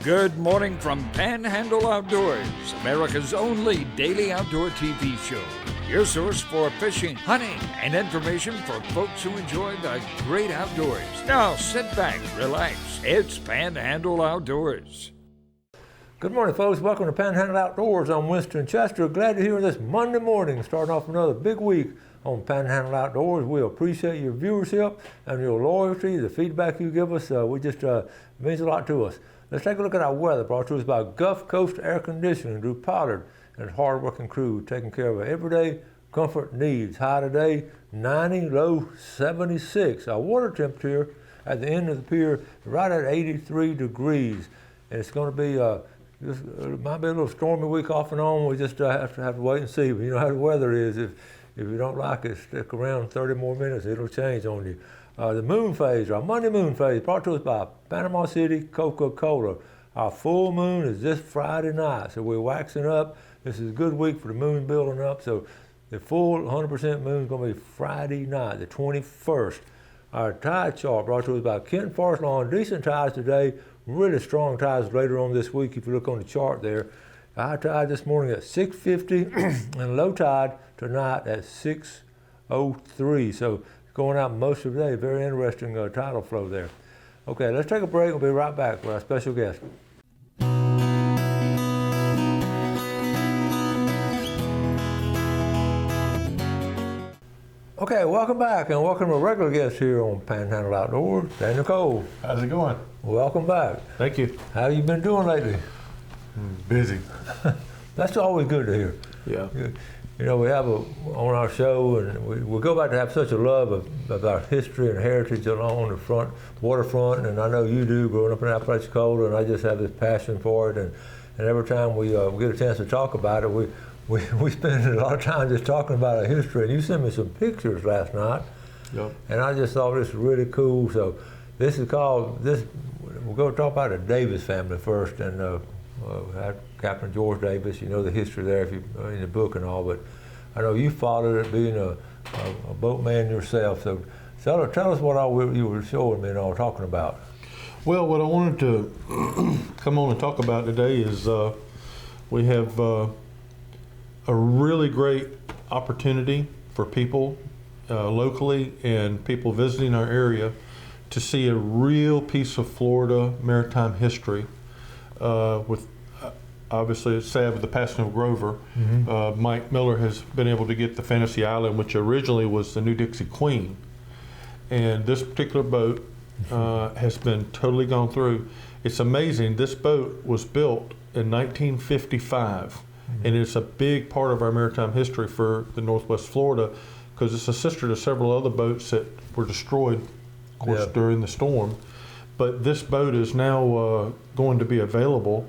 Good morning from Panhandle Outdoors, America's only daily outdoor TV show. Your source for fishing, hunting, and information for folks who enjoy the great outdoors. Now sit back, relax. It's Panhandle Outdoors. Good morning, folks. Welcome to Panhandle Outdoors. I'm Winston Chester. Glad to hear this Monday morning, starting off another big week on Panhandle Outdoors. We appreciate your viewership and your loyalty, the feedback you give us. Means a lot to us. Let's take a look at our weather, brought to us by Gulf Coast Air Conditioning, Drew Pollard and his hard-working crew, taking care of our everyday comfort needs. High today, 90, low 76. Our water temperature at the end of the pier, right at 83 degrees. And it's going to be, it might be a little stormy week off and on. We just have to wait and see. But you know how the weather is. If you don't like it, stick around 30 more minutes, it'll change on you. The moon phase, our Monday moon phase, brought to us by Panama City Coca-Cola. Our full moon is this Friday night, so we're waxing up. This is a good week for the moon building up, so the full 100% moon is going to be Friday night, the 21st. Our tide chart brought to us by Kent Forest Lawn. Decent tides today, really strong tides later on this week if you look on the chart there. High tide this morning at 6:50 and low tide tonight at 6:03. So going out most of the day, very interesting tidal flow there. Okay, let's take a break. We'll be right back with our special guest. Okay, welcome back, and welcome to a regular guest here on Panhandle Outdoors, Daniel Cole. How's it going? Welcome back. Thank you. How you been doing lately? Busy. That's always good to hear. Yeah. You know, we have on our show, and we go back to have such a love of our history and heritage along the waterfront, and I know you do, growing up in Apalachicola, and I just have this passion for it, and every time we get a chance to talk about it, we spend a lot of time just talking about our history, and you sent me some pictures last night, Yep. and I just thought this was really cool. So this is we'll go talk about the Davis family first, and Captain George Davis, you know the history there if you in the book and all, but I know you followed it being a boatman yourself. So tell us what all you were showing me and all talking about. Well, what I wanted to come on and talk about today is we have a really great opportunity for people locally and people visiting our area to see a real piece of Florida maritime history with obviously it's sad with the passing of Grover. Mm-hmm. Mike Miller has been able to get the Fantasy Island, which originally was the New Dixie Queen. And this particular boat has been totally gone through. It's amazing. This boat was built in 1955, mm-hmm. and it's a big part of our maritime history for the Northwest Florida because it's a sister to several other boats that were destroyed, of course, during the storm. But this boat is now going to be available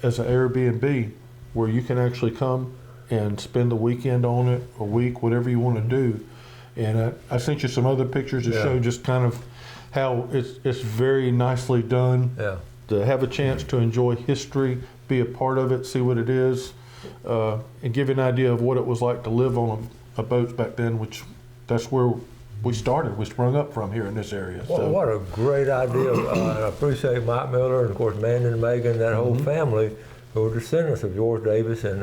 as an Airbnb where you can actually come and spend the weekend on it, a week, whatever you want to do. And I sent you some other pictures to show just kind of how it's very nicely done. Yeah. To have a chance to enjoy history, be a part of it, see what it is, and give you an idea of what it was like to live on a boat back then, which that's where we started. We sprung up from here in this area. Well, so. What a great idea. I appreciate Mike Miller and, of course, Mandy and Megan, that whole family who are descendants of George Davis, and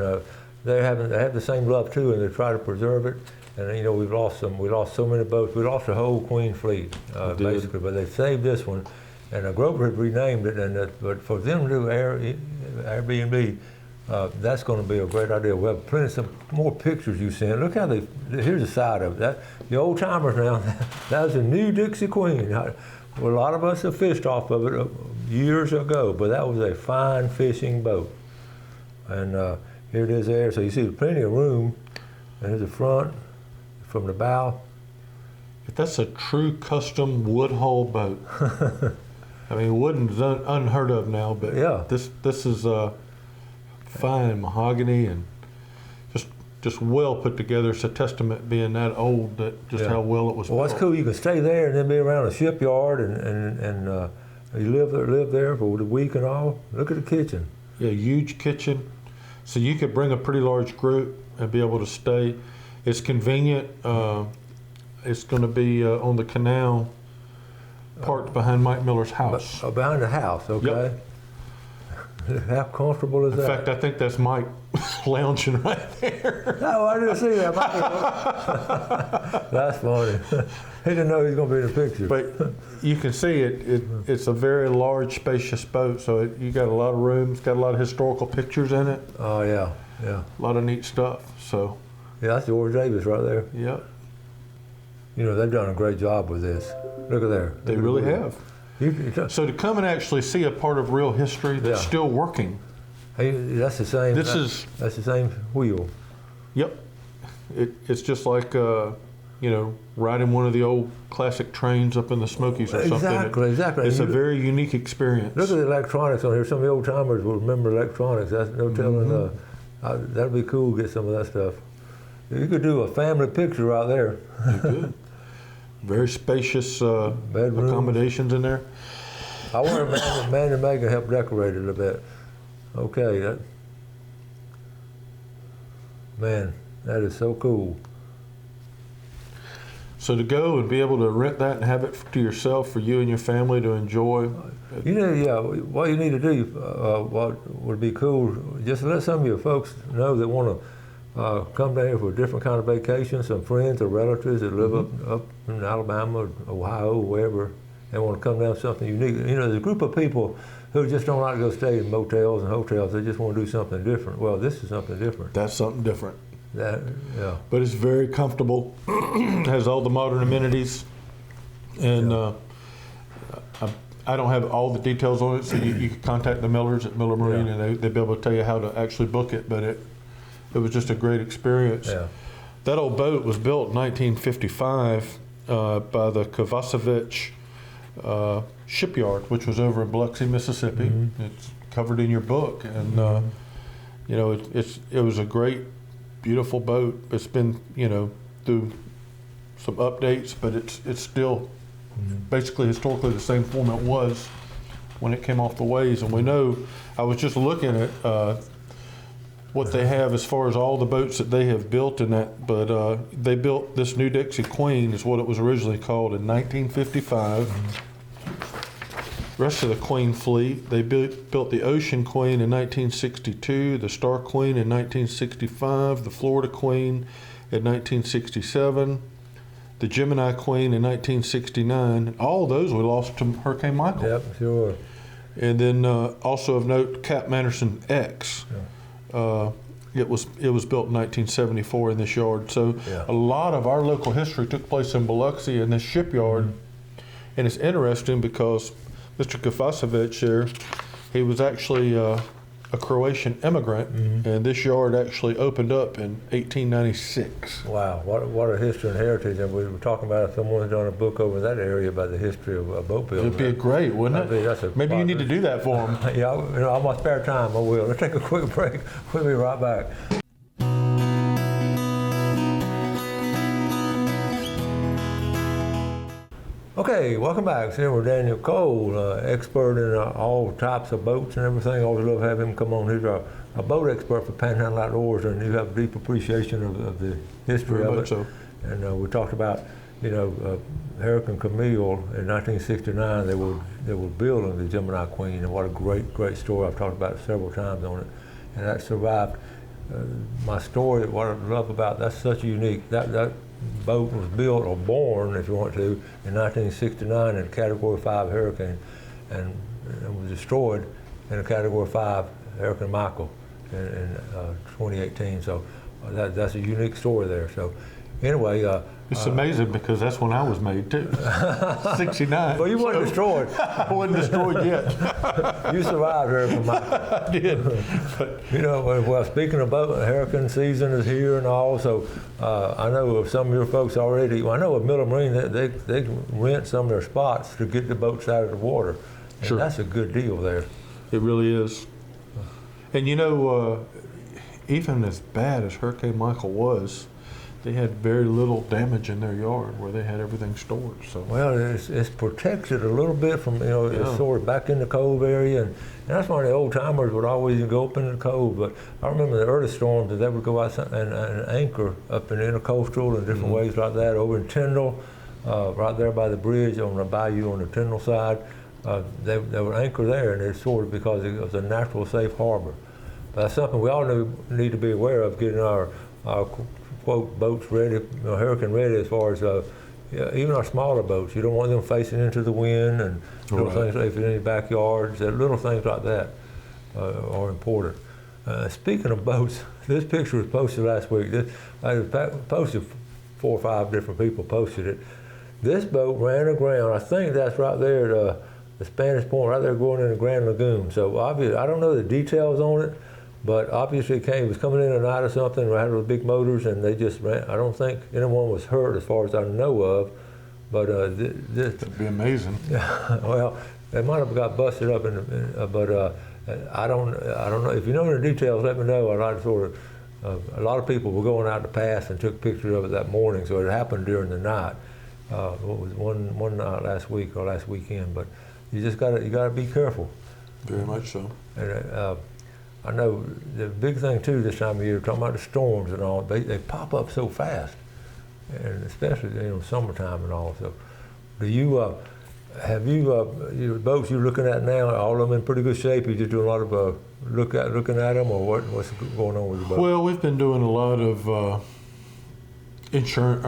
they have the same love, too, and they try to preserve it. And, you know, we lost so many boats. We lost the whole Queen fleet, basically, but they saved this one. And Grover had renamed it, but for them to do Airbnb, that's going to be a great idea. We have plenty of more pictures you sent. Look how here's the side of it. The old timers now, that was a New Dixie Queen. Well, a lot of us have fished off of it years ago, but that was a fine fishing boat. And here it is there. So you see plenty of room. And here's the front from the bow. That's a true custom wood hull boat. I mean, wooden's unheard of now, but yeah. This is fine mahogany and just well put together. It's a testament being that old that just how well it was built. Well, that's cool. You can stay there and then be around a shipyard and you live there for the week and all. Look at the kitchen. Yeah, huge kitchen. So you could bring a pretty large group and be able to stay. It's convenient. It's going to be on the canal, parked behind Mike Miller's house. Behind the house, okay. Yep. How comfortable is In that? fact, I think that's Mike lounging right there. No, I didn't see that. That's funny. He didn't know he was going to be in the picture. But you can see it's a very large, spacious boat. So you got a lot of room. It's got a lot of historical pictures in it. Oh, yeah, yeah. A lot of neat stuff. So, Yeah, that's George Davis right there. yeah, You know, they've done a great job with this. Look at there. they really have. You, So to come and actually see a part of real history that's Yeah. still working. that's the same. That's the same wheel. Yep. It's just like, riding one of the old classic trains up in the Smokies or something. Exactly. It's a very unique experience. Look at the electronics on here. Some of the old timers will remember electronics. That's no telling. That'd be cool to get some of that stuff. You could do a family picture right there. You could. Very spacious Bedrooms. accommodations in there. I wonder if Man and Megan helped decorate it a bit. Okay, that is so cool. So to go and be able to rent that and have it to yourself for you and your family to enjoy. You know, yeah, what you need to do, what would be cool, just let some of your folks know that want to come down here for a different kind of vacation, some friends or relatives that live up in Alabama, or Ohio, wherever, they want to come down to something unique. You know, there's a group of people who just don't like to go stay in motels and hotels. They just want to do something different. Well, this is something different. That's something different. Yeah. But it's very comfortable. Has all the modern amenities. And I don't have all the details on it, so you can contact the Millers at Miller Marine, and they'll be able to tell you how to actually book it. But it was just a great experience. Yeah. That old boat was built in 1955 by the Kovacevic shipyard, which was over in Biloxi, Mississippi. It's covered in your book, and it was a great, beautiful boat. It's been through some updates, but it's still basically historically the same form it was when it came off the ways. And we know, I was just looking at what they have as far as all the boats that they have built in that, but they built this New Dixie Queen, is what it was originally called, in 1955. Rest of the Queen fleet, they built the Ocean Queen in 1962, the Star Queen in 1965, the Florida Queen in 1967, the Gemini Queen in 1969. All of those we lost to Hurricane Michael. Yep, sure. And then also of note, Cap Manderson X. It was built in 1974 in this yard. So a lot of our local history took place in Biloxi in this shipyard. And it's interesting because Mr. Kovacevic here, he was actually a Croatian immigrant, and this yard actually opened up in 1896. Wow, what a history and heritage. And we were talking about if someone's done a book over that area about the history of boat building. It'd be great, wouldn't it? Maybe you need to do that for him. Yeah, on my spare time I will. Let's take a quick break. We'll be right back. Okay, welcome back. Sitting with Daniel Cole, expert in all types of boats and everything. I always love having him come on. He's a boat expert for Panhandle Outdoors, and you have a deep appreciation of the history of it. So. And we talked about, Hurricane Camille in 1969. They were building the Gemini Queen, and what a great story. I've talked about it several times on it, and that survived. My story, what I love about that's such a unique that boat was built or born, if you want to, in 1969 in a Category 5 hurricane, and was destroyed in a Category 5 Hurricane Michael in 2018. So that's a unique story there. So anyway, it's amazing because that's when I was made too, 69. Well, you weren't destroyed. I wasn't destroyed yet. You survived Hurricane Michael. I did. But, well, speaking about hurricane season is here and all, so I know of some of your folks already. Well, I know of Miller Marine, they rent some of their spots to get the boats out of the water. And sure. That's a good deal there. It really is. And even as bad as Hurricane Michael was, they had very little damage in their yard where they had everything stored. So well, it's protected a little bit from it's sort of back in the cove area, and that's why the old timers would always go up in the cove. But I remember the early storms that they would go out and anchor up in the intercoastal and different ways like that over in Tyndall, right there by the bridge on the bayou on the Tyndall side. they were anchored there, and they're sort of because it was a natural safe harbor. But that's something we all need to be aware of, getting our quote boats ready, hurricane ready, as far as even our smaller boats. You don't want them facing into the wind, and little things like if you're in your backyards, little things like that are important. Speaking of boats, this picture was posted last week. I posted 4 or 5 different people posted it. This boat ran aground. I think that's right there at the Spanish Point, right there going in the Grand Lagoon. So obviously, I don't know the details on it, but obviously it was coming in at night or something, right with big motors, and they just ran. I don't think anyone was hurt as far as I know of, but this. That'd be amazing. Well, they might have got busted up, but I don't know. If you know the details, let me know. I'd like to sort of. A lot of people were going out to pass and took pictures of it that morning, so it happened during the night. What was one night last week or last weekend? But you just gotta be careful. Very much so. And I know the big thing too this time of year, talking about the storms and all, they pop up so fast, and especially summertime and all. So, do you have your boats you're looking at now? All of them in pretty good shape? You just doing a lot of looking at them, or what's going on with your boat? Well, we've been doing a lot of insurance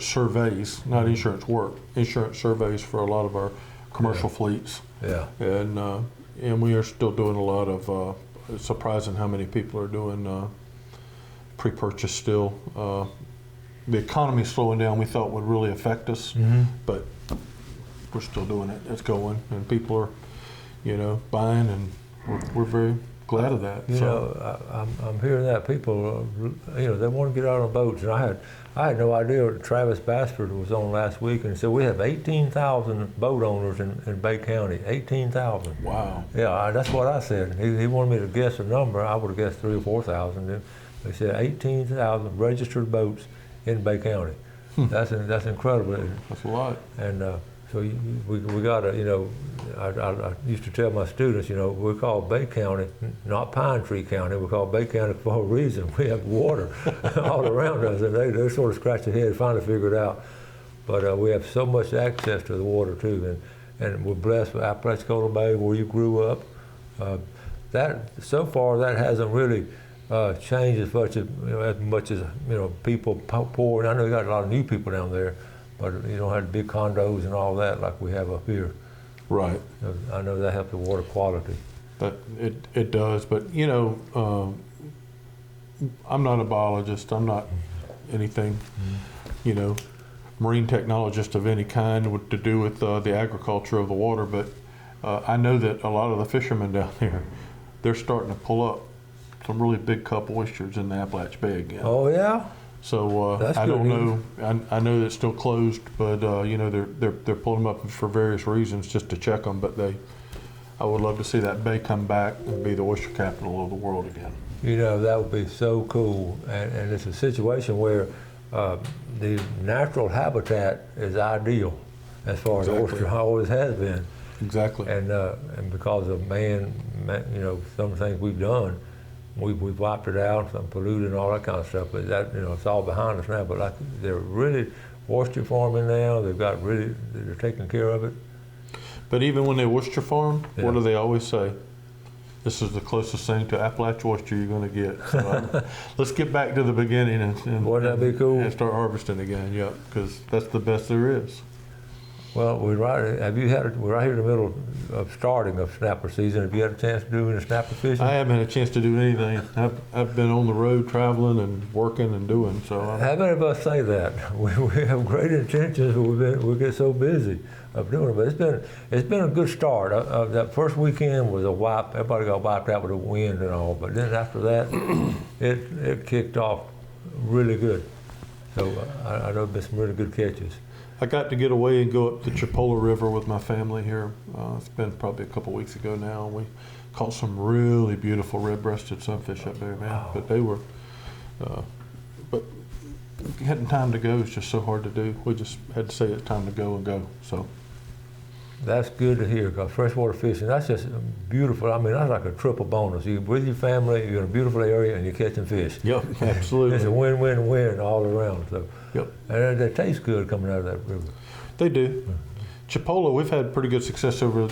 surveys, not insurance work, insurance surveys for a lot of our commercial fleets. Yeah. And we are still doing a lot of, it's surprising how many people are doing pre-purchase still. The economy's slowing down, we thought would really affect us, but we're still doing it. It's going, and people are, buying, and we're very glad of that. I'm hearing that people, they want to get out on boats, and I had no idea. Travis Bassford was on last week and said we have 18,000 boat owners in Bay County. 18,000. Wow. Yeah, that's what I said. He wanted me to guess a number. I would have guessed 3,000 or 4,000. They said 18,000 registered boats in Bay County. That's incredible. That's a lot. And so we got to, I used to tell my students, we're called Bay County, not Pine Tree County. We're called Bay County for a reason. We have water all around us, and they sort of scratch their head trying to figure it out. But we have so much access to the water too, and we're blessed with Apalachicola Bay, where you grew up. So far that hasn't really changed as much as people pouring. I know you got a lot of new people down there, but you don't have big condos and all that like we have up here. Right. I know that helps the water quality. But it does. But I'm not a biologist. I'm not anything, marine technologist of any kind to do with the agriculture of the water. But I know that a lot of the fishermen down there, they're starting to pull up some really big cup oysters in the Appalachian Bay again. Oh yeah. So I don't know. I know it's still closed, but they're pulling them up for various reasons just to check them. But I would love to see that bay come back and be the oyster capital of the world again. That would be so cool, and it's a situation where the natural habitat is ideal as far as oyster always has been. Exactly. And because of man, some things we've done. We've wiped it out, some polluted and all that kind of stuff, but that, it's all behind us now. But they're really oyster farming now. They're taking care of it. But even when they oyster farm, what do they always say? This is the closest thing to Appalachian oyster you're going to get. So let's get back to the beginning and wouldn't that be cool? And start harvesting again, because that's the best there is. Well, we're right here in the middle of starting of snapper season. Have you had a chance to do any snapper fishing? I haven't had a chance to do anything. I've been on the road traveling and working and doing. So how many of us say that? We have great intentions, but we get so busy of doing it. But it's been a good start. That first weekend was a wipe. Everybody got wiped out with the wind and all. But then after that, it kicked off really good. So I know there's been some really good catches. I got to get away and go up the Chipola River with my family here. It's been probably a couple weeks ago now. We caught some really beautiful red-breasted sunfish up there, man. Wow. But they were, but getting time to go is just so hard to do. We just had to say it's time to go and go. So that's good to hear, because freshwater fishing, that's just beautiful. I mean, that's like a triple bonus. You're with your family, you're in a beautiful area, and you're catching fish. Yep, absolutely. It's a win-win-win all around. So. Yep. And they taste good coming out of that river. They do. Chipola, we've had pretty good success over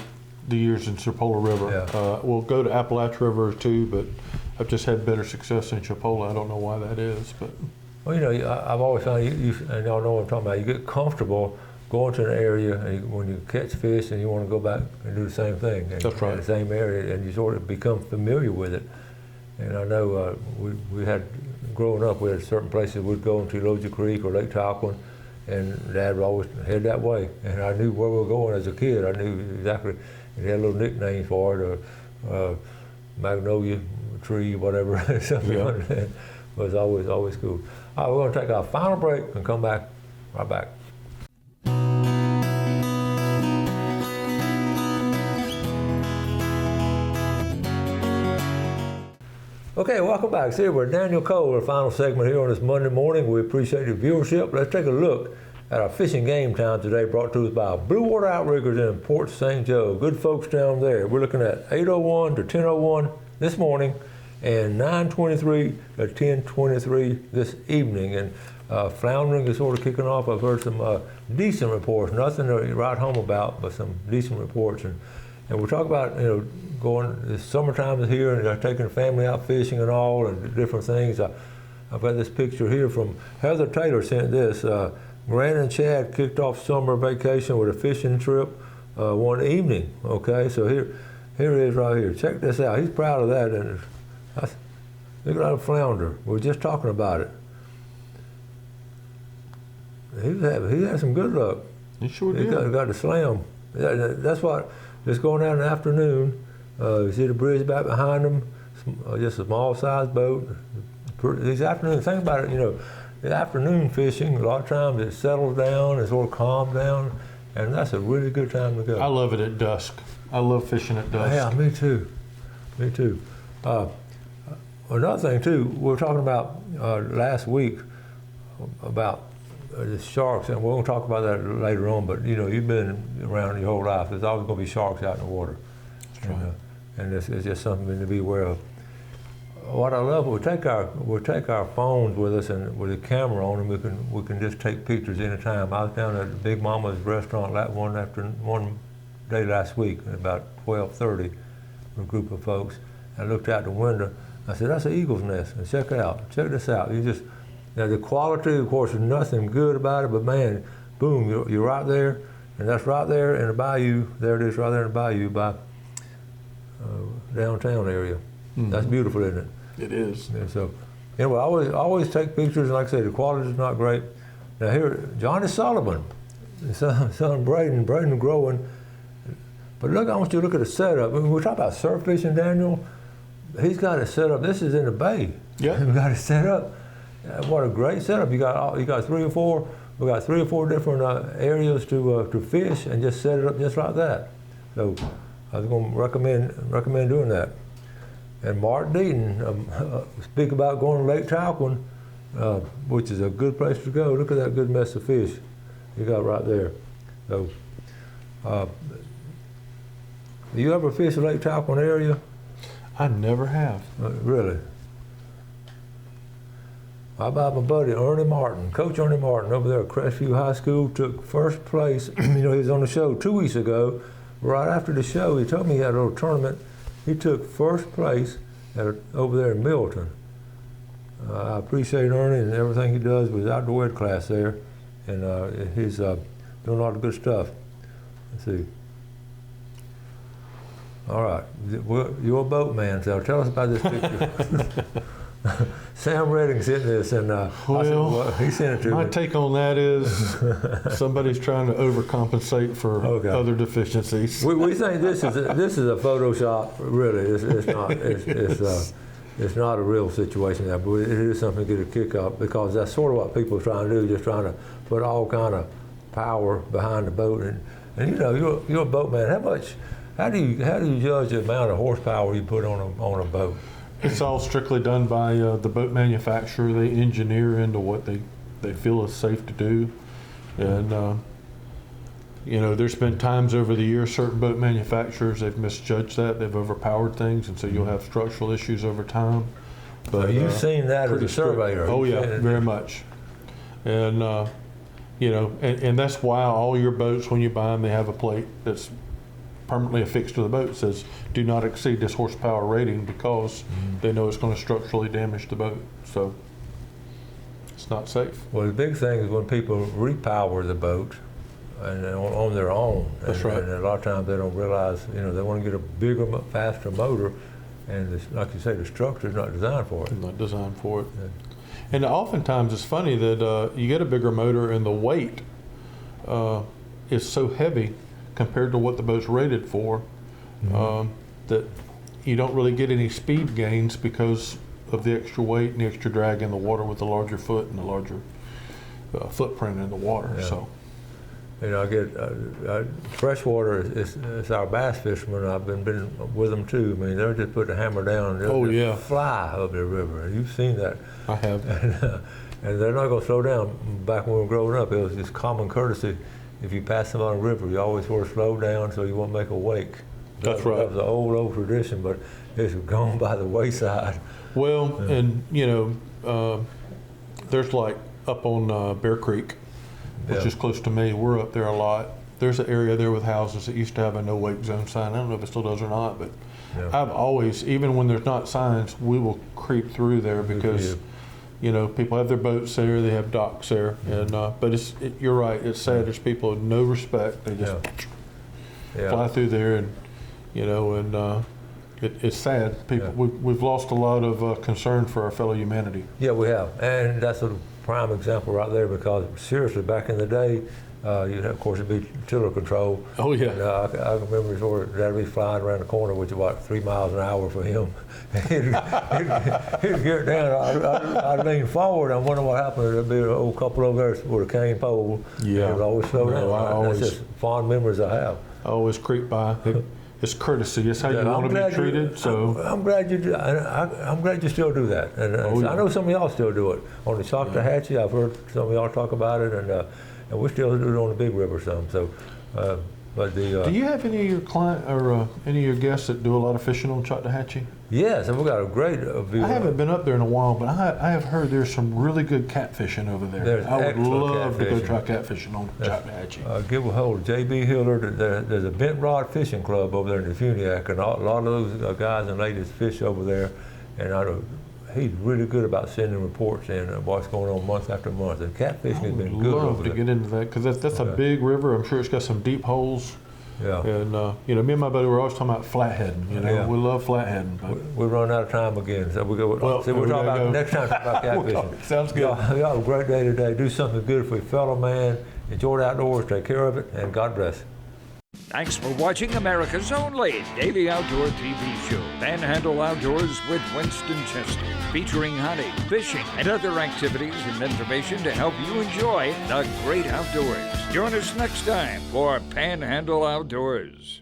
the years in Chipola River. Yeah. We'll go to Appalachia River too, but I've just had better success in Chipola. I don't know why that is, but. Well, I've always found and y'all know what I'm talking about. You get comfortable going to an area, and when you catch fish, and you want to go back and do the same thing. And, That's right. In the same area, and you sort of become familiar with it. And I know we had, growing up, we had certain places we'd go into Loja Creek or Lake Talquin, and Dad would always head that way. And I knew where we were going as a kid. I knew exactly. And he had a little nickname for it, or Magnolia Tree, whatever. Something like that. It was always cool. All right, we're going to take our final break and come back right back. Okay, welcome back. See, we're Daniel Cole, our final segment here on this Monday morning. We appreciate your viewership. Let's take a look at our fishing game time today, brought to us by Blue Water Outriggers in Port St. Joe. Good folks down there. We're looking at 8:01 to 10:01 this morning, and 9:23 to 10:23 this evening. And floundering is sort of kicking off. I've heard some decent reports, nothing to write home about, but some decent reports. And we'll talk about, going, the summertime is here, and they're taking the family out fishing and all, and different things. I've got this picture here from Heather Taylor sent this. Grant and Chad kicked off summer vacation with a fishing trip one evening. Okay, so here it is right here. Check this out. He's proud of that, and look at that flounder. We were just talking about it. He had some good luck. You sure He did. got to slam. That's what. Just going out in the afternoon. You see the bridge back behind them. Just a small sized boat. These afternoons. Think about it. The afternoon fishing. A lot of times it settles down. It's sort of calmed down, and that's a really good time to go. I love it at dusk. I love fishing at dusk. Yeah, me too. Me too. Another thing too. We were talking about last week about the sharks, and we're going to talk about that later on, but you've been around your whole life. There's always going to be sharks out in the water. That's right. And it's just something to be aware of. What I love, we'll take our phones with us, and with a camera on them, we can just take pictures anytime. I was down at Big Mama's restaurant one day last week at about 12:30 with a group of folks. I looked out the window. I said, "That's an eagle's nest. And check it out. Check this out. Now the quality, of course, there's nothing good about it, but man, boom, you're right there, and that's right there in the bayou. There it is, right there in the bayou by downtown area. Mm-hmm. That's beautiful, isn't it? It is. And so, anyway, I always take pictures, and like I say, the quality is not great. Now here, Johnny Sullivan, his son Braden growing. But look, I want you to look at the setup. When we talk about surf fishing, Daniel, he's got it set up. This is in the bay. Yeah. We got it set up. What a great setup! You got 3 or 4. We got 3 or 4 different areas to fish, and just set it up just like that. So I was going to recommend doing that. And Mark Deaton speak about going to Lake Talquin, which is a good place to go. Look at that good mess of fish you got right there. So, you ever fish the Lake Talquin area? I never have. Really? How about my buddy Ernie Martin, Coach Ernie Martin over there at Crestview High School, took first place. He was on the show 2 weeks ago. Right after the show, he told me he had a little tournament. He took first place over there in Milton. I appreciate Ernie and everything he does with his outdoor ed class there, and he's doing a lot of good stuff. Let's see. All right, you're a boatman, so tell us about this picture. Sam Redding sent this, and he sent it to me. My take on that is somebody's trying to overcompensate for other deficiencies. We think this is a Photoshop. Really, it's not a real situation there, but it is something to get a kick up, because that's sort of what people are trying to do, just trying to put all kind of power behind the boat. And you're a boatman. How do you judge the amount of horsepower you put on a boat? It's all strictly done by the boat manufacturer. They engineer into what they feel is safe to do. And, there's been times over the years, certain boat manufacturers, they've misjudged that. They've overpowered things, and so you'll have structural issues over time. But you've seen that as a surveyor. Oh, yeah, very much. And, You know, and that's why all your boats, when you buy them, they have a plate that's permanently affixed to the boat that says, do not exceed this horsepower rating, because they know it's going to structurally damage the boat. So it's not safe. Well, the big thing is when people repower the boat and on their own. That's right. And a lot of times they don't realize, you know, they want to get a bigger, faster motor, and it's, like you say, the structure is not designed for it. Not designed for it. Yeah. And oftentimes it's funny that you get a bigger motor and the weight is so heavy compared to what the boat's rated for, that you don't really get any speed gains because of the extra weight and the extra drag in the water with the larger foot and the larger footprint in the water. Yeah. So, You know, I get freshwater is our bass fishermen. I've been with them too. I mean, they're just putting a hammer down and Oh, yeah. fly up the river. You've seen that. I have. And they're not going to slow down. Back when we were growing up, it was just common courtesy. If you pass them on a river, you always sort of slow down so you won't make a wake. That's right. That was an old tradition, but it's gone by the wayside. Well, and you know, there's like up on Bear Creek, which is close to me. We're up there a lot. There's an area there with houses that used to have a no wake zone sign. I don't know if it still does or not, but I've always, even when there's not signs, we will creep through there because, you know, people have their boats there, they have docks there, and but you're right. It's sad. There's people with no respect. They just fly through there, and you know, and it's sad. People, we've lost a lot of concern for our fellow humanity. Yeah, we have, and that's a prime example right there, because seriously, back in the day, of course, it'd be tiller control. Oh yeah. And, I remember before Dad'd be flying around the corner, which is about 3 miles an hour for him. he'd get down. I'd lean forward. I wonder what happened. There'd be an old couple over there with a cane pole. Yeah. It'd always slow down. That's just fond memories I have. I always creep by. It's courtesy. It's how you want to be treated. I'm glad you do. I'm glad you still do that. And I know some of y'all still do it on the Choctawhatchee. I've heard some of y'all talk about it, and we still do it on the Big River some. So, but do you have any of your client or any of your guests that do a lot of fishing on Choctawhatchee? Yes, and we've got a great view. I haven't been up there in a while, but I have heard there's some really good catfishing over there. I would love to go try catfishing on Choctawhatchee. Give a hold of J.B. Hillard. There's a bent rod fishing club over there in the Funiac, and a lot of those guys and ladies fish over there. And I know he's really good about sending reports in of what's going on month after month. And catfishing has been good over there. I'd love to get into that, because that's a big river. I'm sure it's got some deep holes. Yeah. And, you know, me and my buddy were always talking about flatheading. You know, we love flatheading. We're running out of time again, so we'll talk about next time about catfishing. Sounds good. Y'all have a great day today. Do something good for your fellow man. Enjoy the outdoors. Take care of it, and God bless. Thanks for watching America's only daily outdoor TV show, Panhandle Outdoors with Winston Chester, featuring hunting, fishing, and other activities and information to help you enjoy the great outdoors. Join us next time for Panhandle Outdoors.